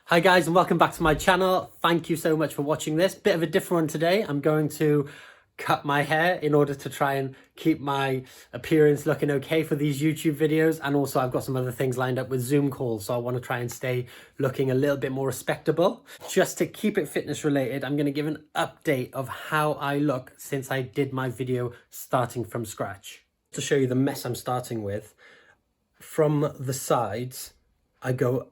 Hi guys and welcome back to my channel. Thank you so much for watching this. Bit of a different one today. I'm going to cut my hair in order to try and keep my appearance looking okay for these YouTube videos, and also I've got some other things lined up with Zoom calls, so I want to try and stay looking a little bit more respectable. Just to keep it fitness related, I'm going to give an update of how I look since I did my video starting from scratch. To show you the mess I'm starting with, from the sides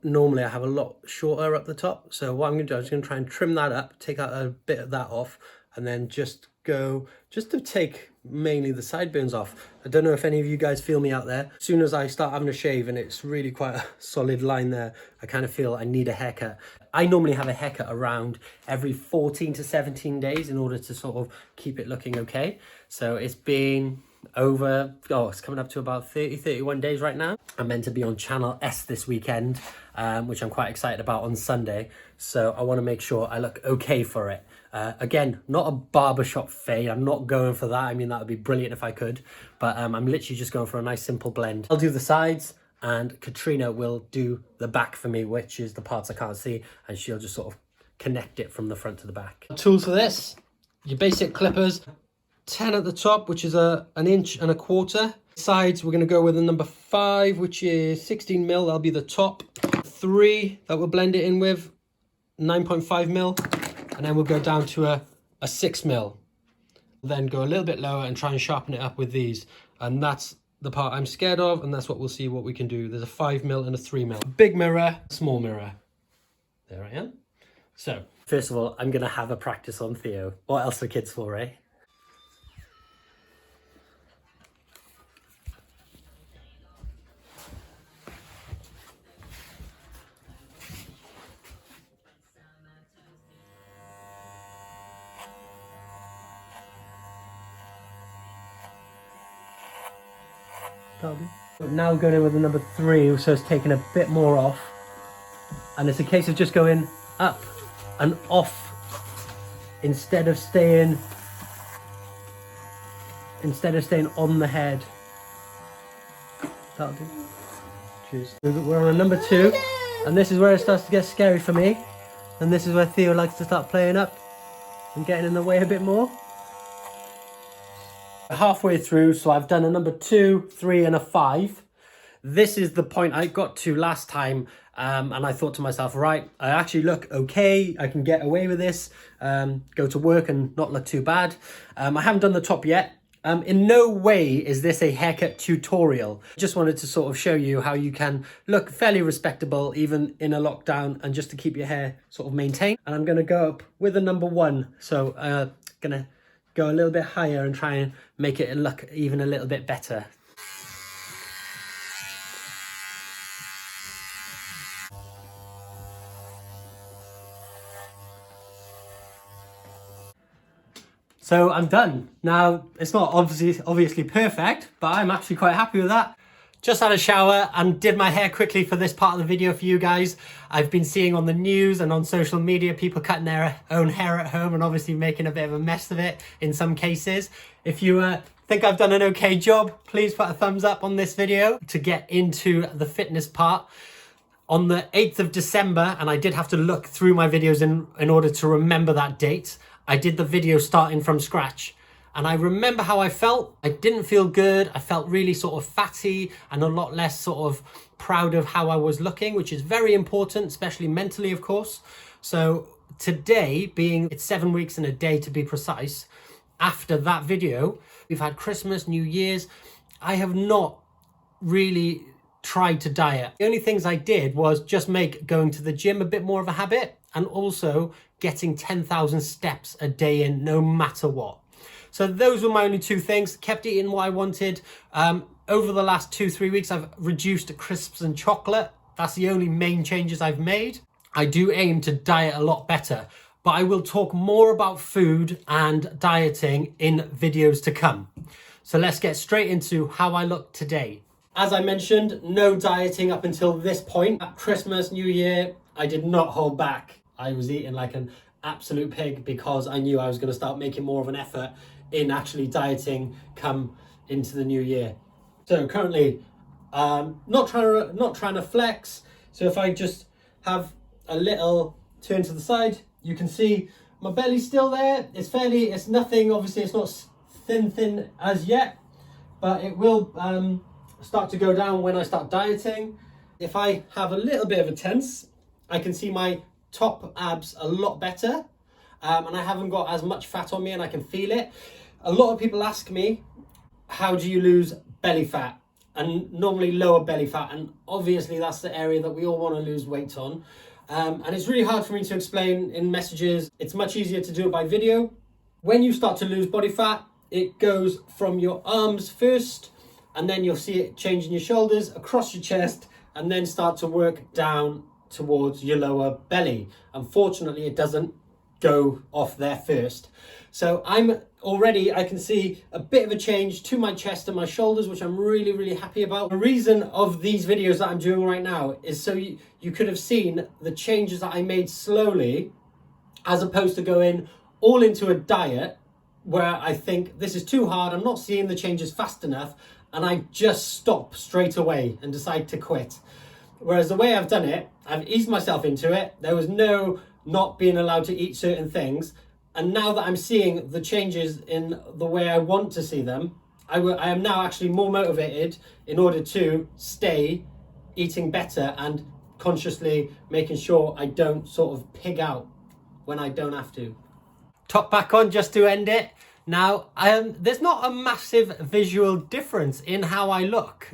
normally I have a lot shorter up the top, so what I'm going to do is I'm going to try and trim that up, take out a bit of that off, and then just to take mainly the sideburns off. I don't know if any of you guys feel me out there. As soon as I start having a shave and it's really quite a solid line there, I kind of feel I need a haircut. I normally have a haircut around every 14 to 17 days in order to sort of keep it looking okay. So it's been it's coming up to about 31 days right now. I'm meant to be on Channel S this weekend, which I'm quite excited about on Sunday, so I want to make sure I look okay for it. Again, not a barbershop fade, I'm not going for that. I mean, that would be brilliant if I could, but I'm literally just going for a nice simple blend. I'll do the sides and Katrina will do the back for me, which is the parts I can't see, and she'll just sort of connect it from the front to the back. Tools for this, your basic clippers. 10 at the top, which is an 1.25 inches. Sides, we're going to go with a number 5, which is 16 mil. That'll be the top. 3 that we'll blend it in with, 9.5 mil. And then we'll go down to a 6 mil. Then go a little bit lower and try and sharpen it up with these. And that's the part I'm scared of, and that's what we'll see what we can do. There's a 5 mil and a 3 mil. Big mirror, small mirror. There I am. So, first of all, I'm going to have a practice on Theo. What else are kids for, eh? Now going in with the number 3, so it's taking a bit more off, and it's a case of just going up and off instead of staying on the head. That'll do. Cheers. We're on a number 2, and this is where it starts to get scary for me, and this is where Theo likes to start playing up and getting in the way a bit more. Halfway through, so I've done a number 2, 3 and a 5. This is the point I got to last time, and I thought to myself, right, I actually look okay, I can get away with this, go to work and not look too bad. I haven't done the top yet. In no way is this a haircut tutorial. Just wanted to sort of show you how you can look fairly respectable even in a lockdown, and just to keep your hair sort of maintained. And I'm going to go up with a number 1, so gonna go a little bit higher and try and make it look even a little bit better. So I'm done. Now, it's not obviously perfect, but I'm actually quite happy with that. Just had a shower and did my hair quickly for this part of the video for you guys. I've been seeing on the news and on social media people cutting their own hair at home and obviously making a bit of a mess of it in some cases. If you think I've done an okay job, please put a thumbs up on this video. To get into the fitness part, on the 8th of December, and I did have to look through my videos in order to remember that date, I did the video starting from scratch. And I remember how I felt. I didn't feel good. I felt really sort of fatty and a lot less sort of proud of how I was looking, which is very important, especially mentally, of course. So today, it's 7 weeks and a day to be precise, after that video, we've had Christmas, New Year's. I have not really tried to diet. The only things I did was just make going to the gym a bit more of a habit, and also getting 10,000 steps a day in, no matter what. So those were my only 2 things. Kept eating what I wanted. Over the last 2-3 weeks, I've reduced crisps and chocolate. That's the only main changes I've made. I do aim to diet a lot better, but I will talk more about food and dieting in videos to come. So let's get straight into how I look today. As I mentioned, no dieting up until this point. At Christmas, New Year, I did not hold back. I was eating like an absolute pig because I knew I was going to start making more of an effort in actually dieting come into the new year. So currently, not trying to flex. So if I just have a little turn to the side, you can see my belly's still there. It's nothing, obviously it's not thin as yet, but it will start to go down when I start dieting. If I have a little bit of a tense, I can see my top abs a lot better, and I haven't got as much fat on me, and I can feel it. A lot of people ask me, how do you lose belly fat? And normally lower belly fat, and obviously that's the area that we all want to lose weight on. And it's really hard for me to explain in messages. It's much easier to do it by video. When you start to lose body fat, it goes from your arms first, and then you'll see it change in your shoulders, across your chest, and then start to work down towards your lower belly. Unfortunately, it doesn't go off there first. So I can see a bit of a change to my chest and my shoulders, which I'm really, really happy about. The reason of these videos that I'm doing right now is so you could have seen the changes that I made slowly, as opposed to going all into a diet where I think this is too hard, I'm not seeing the changes fast enough, and I just stop straight away and decide to quit. Whereas the way I've done it, I've eased myself into it. There was no not being allowed to eat certain things. And now that I'm seeing the changes in the way I want to see them, I am now actually more motivated in order to stay eating better and consciously making sure I don't sort of pig out when I don't have to. Top back on just to end it. Now, there's not a massive visual difference in how I look.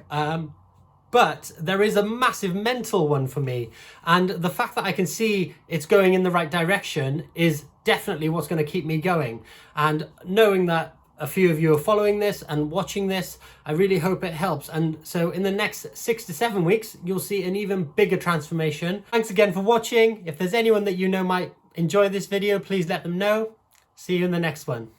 But there is a massive mental one for me. And the fact that I can see it's going in the right direction is definitely what's going to keep me going. And knowing that a few of you are following this and watching this, I really hope it helps. And so in the next 6 to 7 weeks, you'll see an even bigger transformation. Thanks again for watching. If there's anyone that you know might enjoy this video, please let them know. See you in the next one.